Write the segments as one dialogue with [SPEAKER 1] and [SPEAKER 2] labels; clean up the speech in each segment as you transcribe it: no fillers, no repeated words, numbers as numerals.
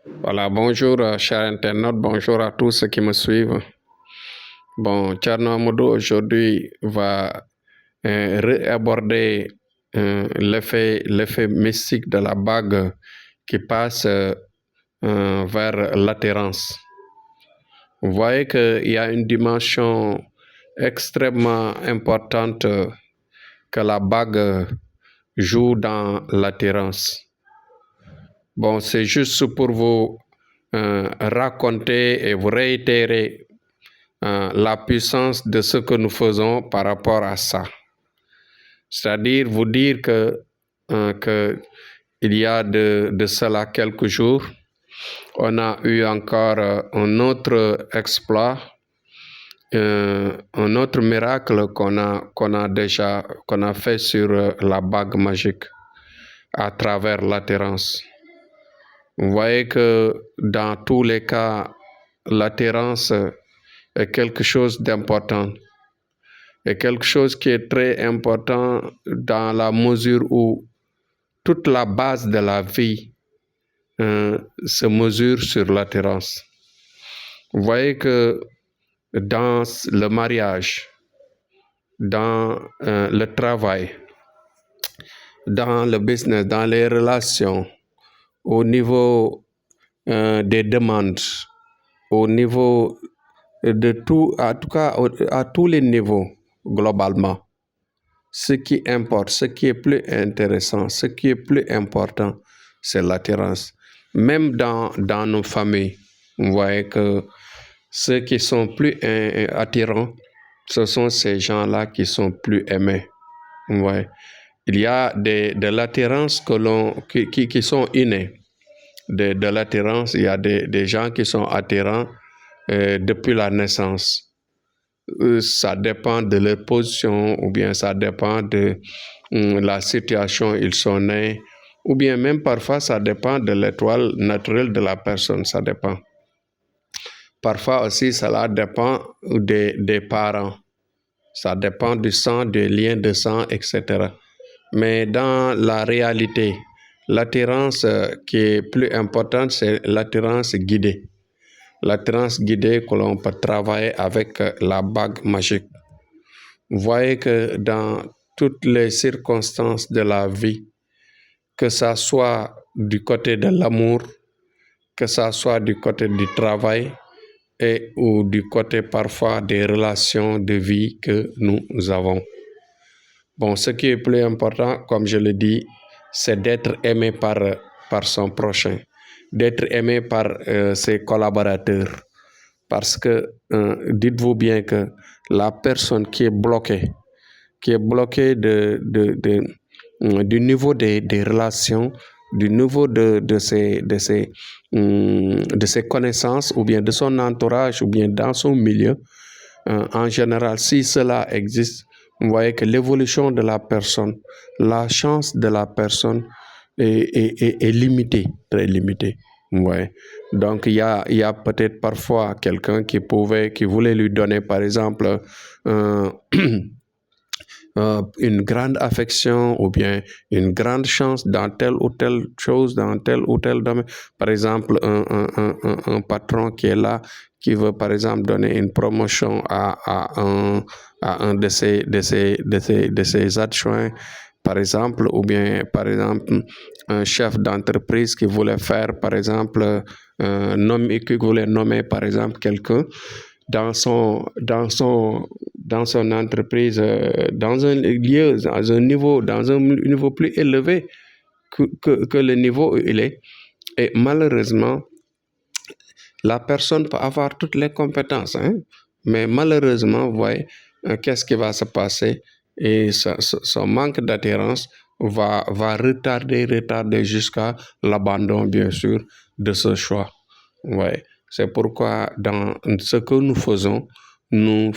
[SPEAKER 1] Voilà, bonjour chers internautes, bonjour à tous ceux qui me suivent. Bon, Thierno Amadou aujourd'hui va réaborder l'effet mystique de la bague qui passe vers l'attirance. Vous voyez qu'il y a une dimension extrêmement importante que la bague joue dans l'attirance. Bon, c'est juste pour vous raconter et vous réitérer la puissance de ce que nous faisons par rapport à ça. C'est-à-dire vous dire que il y a de cela quelques jours, on a eu encore un autre exploit, un autre miracle qu'on a fait sur la bague magique à travers l'attirance. Vous voyez que dans tous les cas, l'attirance est quelque chose d'important. Et quelque chose qui est très important dans la mesure où toute la base de la vie se mesure sur l'attirance. Vous voyez que dans le mariage, dans le travail, dans le business, dans les relations, au niveau des demandes, au niveau de tout, en tout cas à tous les niveaux globalement. Ce qui importe, ce qui est plus intéressant, ce qui est plus important, c'est l'attirance. Même dans nos familles, vous voyez que ceux qui sont plus attirants, ce sont ces gens-là qui sont plus aimés. Vous voyez. Il y a de l'attirance qui sont innés. De l'attirance, il y a des gens qui sont attirants depuis la naissance. Ça dépend de leur position ou bien ça dépend de la situation où ils sont nés ou bien même parfois ça dépend de l'étoile naturelle de la personne, ça dépend. Parfois aussi cela dépend des parents, ça dépend du sang, des liens de sang, etc. Mais dans la réalité, l'attirance qui est plus importante, c'est l'attirance guidée. L'attirance guidée que l'on peut travailler avec la bague magique. Vous voyez que dans toutes les circonstances de la vie, que ça soit du côté de l'amour, que ça soit du côté du travail ou du côté parfois des relations de vie que nous avons. Bon, ce qui est plus important, comme je le dis, c'est d'être aimé par son prochain, d'être aimé par ses collaborateurs. Parce que dites-vous bien que la personne qui est bloquée du niveau des relations, du niveau de ses connaissances, ou bien de son entourage, ou bien dans son milieu, en général, si cela existe, vous voyez que l'évolution de la personne, la chance de la personne est limitée, très limitée. Ouais. Donc, il y a peut-être parfois quelqu'un qui voulait lui donner, par exemple, une grande affection ou bien une grande chance dans telle ou telle chose, dans tel ou tel domaine. Par exemple, un patron qui est là, qui veut par exemple donner une promotion à un de ses adjoints, par exemple, ou bien par exemple un chef d'entreprise qui voulait faire par exemple qui voulait nommer par exemple quelqu'un dans son entreprise, dans un lieu, dans un niveau plus élevé que le niveau où il est. Et malheureusement, la personne peut avoir toutes les compétences, hein, mais malheureusement, vous voyez, qu'est-ce qui va se passer? Et son manque d'attirance va retarder jusqu'à l'abandon, bien sûr, de ce choix. Ouais. C'est pourquoi dans ce que nous faisons, nous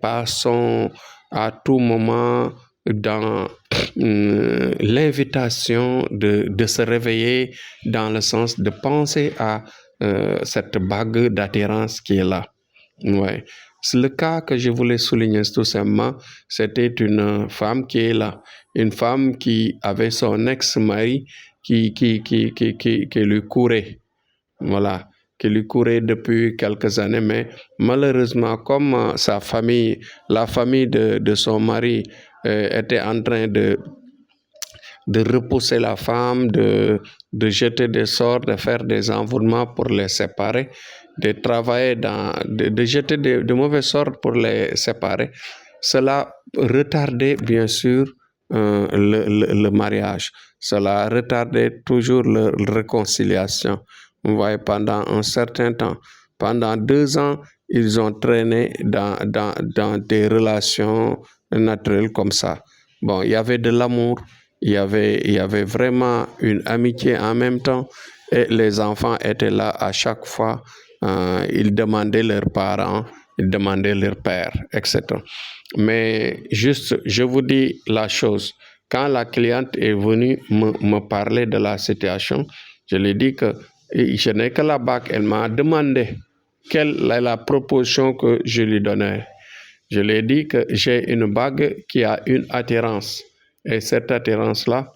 [SPEAKER 1] passons à tout moment dans l'invitation de se réveiller, dans le sens de penser à cette bague d'attirance qui est là. Ouais. Le cas que je voulais souligner tout simplement, c'était une femme qui est là, une femme qui avait son ex-mari qui lui courait. Voilà, qui lui courait depuis quelques années, mais malheureusement, comme sa famille, la famille de son mari était en train de repousser la femme, de jeter des sorts, de faire des envoûtements pour les séparer, de travailler de jeter de mauvais sorts pour les séparer. Cela retardait bien sûr le mariage. Cela retardait toujours leur réconciliation. Vous voyez, pendant un certain temps, pendant 2 ans, ils ont traîné dans des relations naturelles comme ça. Bon, il y avait de l'amour, il y avait vraiment une amitié en même temps, et les enfants étaient là à chaque fois. Ils demandaient leurs parents, ils demandaient leur père, etc. Mais juste, je vous dis la chose. Quand la cliente est venue me parler de la situation, je lui ai dit que je n'ai que la bague. Elle m'a demandé quelle est la proposition que je lui donnais. Je lui ai dit que j'ai une bague qui a une attirance. Et cette attirance-là,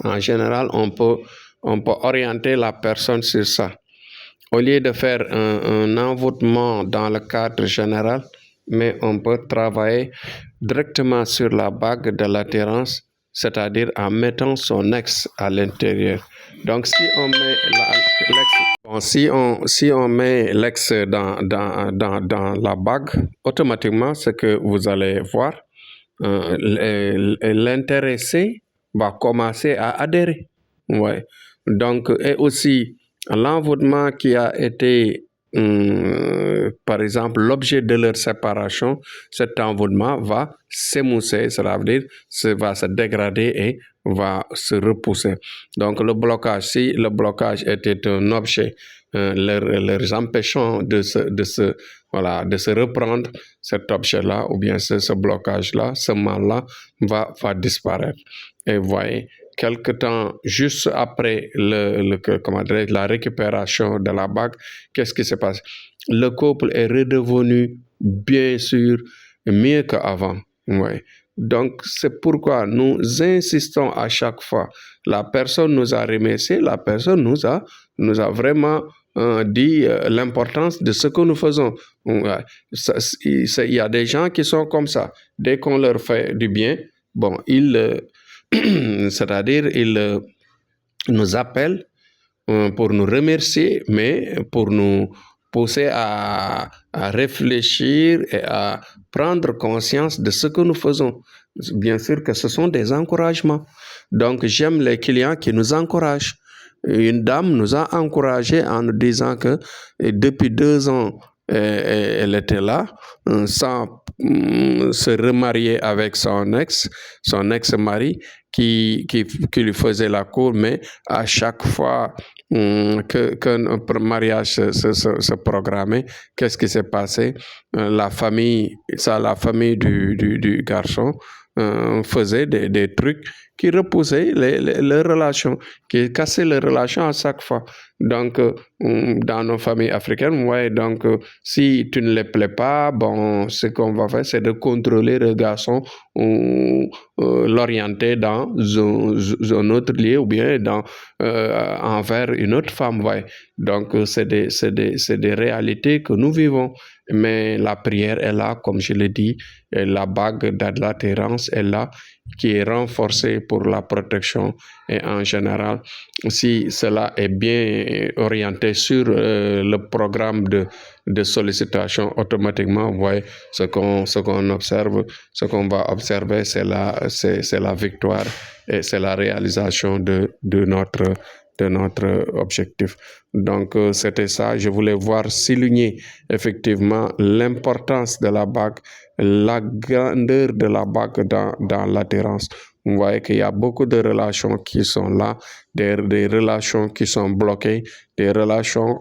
[SPEAKER 1] en général, on peut orienter la personne sur ça. Au lieu de faire un envoûtement dans le cadre général, mais on peut travailler directement sur la bague de l'attirance, c'est-à-dire en mettant son ex à l'intérieur. Donc, si on met l'ex dans la bague, automatiquement, ce que vous allez voir, l'intéressé va commencer à adhérer. Ouais. Donc, et aussi, l'envoûtement qui a été, par exemple, l'objet de leur séparation, cet envoûtement va s'émousser, cela veut dire, va se dégrader et va se repousser. Donc, le blocage, si le blocage était un objet, leur empêchant de se reprendre, cet objet-là, ou bien ce blocage-là, ce mal-là, va disparaître. Et vous voyez, quelque temps, juste après la récupération de la bague, qu'est-ce qui se passe? Le couple est redevenu, bien sûr, mieux qu'avant. Ouais. Donc, c'est pourquoi nous insistons à chaque fois. La personne nous a remercié, la personne nous a vraiment dit l'importance de ce que nous faisons. Ouais. Il y a des gens qui sont comme ça. Dès qu'on leur fait du bien, bon, c'est-à-dire ils nous appellent pour nous remercier, mais pour nous pousser à réfléchir et à prendre conscience de ce que nous faisons. Bien sûr que ce sont des encouragements. Donc, j'aime les clients qui nous encouragent. Une dame nous a encouragés en nous disant que depuis 2 ans, elle était là, sans se remarier avec son ex-mari qui lui faisait la cour, mais à chaque fois que mariage se programmait, qu'est-ce qui s'est passé? La famille du garçon faisait des trucs qui repoussaient les relations, qui cassaient les relations à chaque fois. Donc, dans nos familles africaines, ouais, donc, si tu ne les plais pas, bon, ce qu'on va faire, c'est de contrôler le garçon ou l'orienter dans un autre lieu ou bien envers une autre femme, ouais. Donc, c'est des réalités que nous vivons. Mais la prière est là, comme je l'ai dit, et la bague de l'attirance est là, qui est renforcée pour la protection. Et en général, si cela est bien orienté sur le programme de sollicitation, automatiquement, vous voyez, ce qu'on observe, ce qu'on va observer, c'est la victoire et c'est la réalisation de notre objectif. Donc, c'était ça. Je voulais voir souligner effectivement l'importance de la bague, la grandeur de la bague dans l'attirance. Vous voyez qu'il y a beaucoup de relations qui sont là, des relations qui sont bloquées, des relations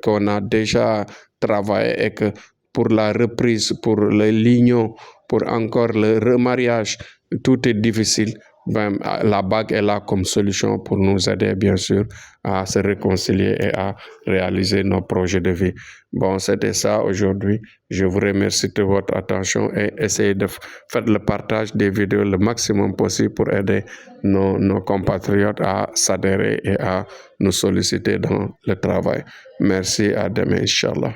[SPEAKER 1] qu'on a déjà travaillé et que pour la reprise, pour l'union, pour encore le remariage, tout est difficile Ben, la bague est là comme solution pour nous aider, bien sûr, à se réconcilier et à réaliser nos projets de vie. Bon, c'était ça aujourd'hui. Je vous remercie de votre attention et essayez de faire le partage des vidéos le maximum possible pour aider nos compatriotes à s'adhérer et à nous solliciter dans le travail. Merci, à demain, Inch'Allah.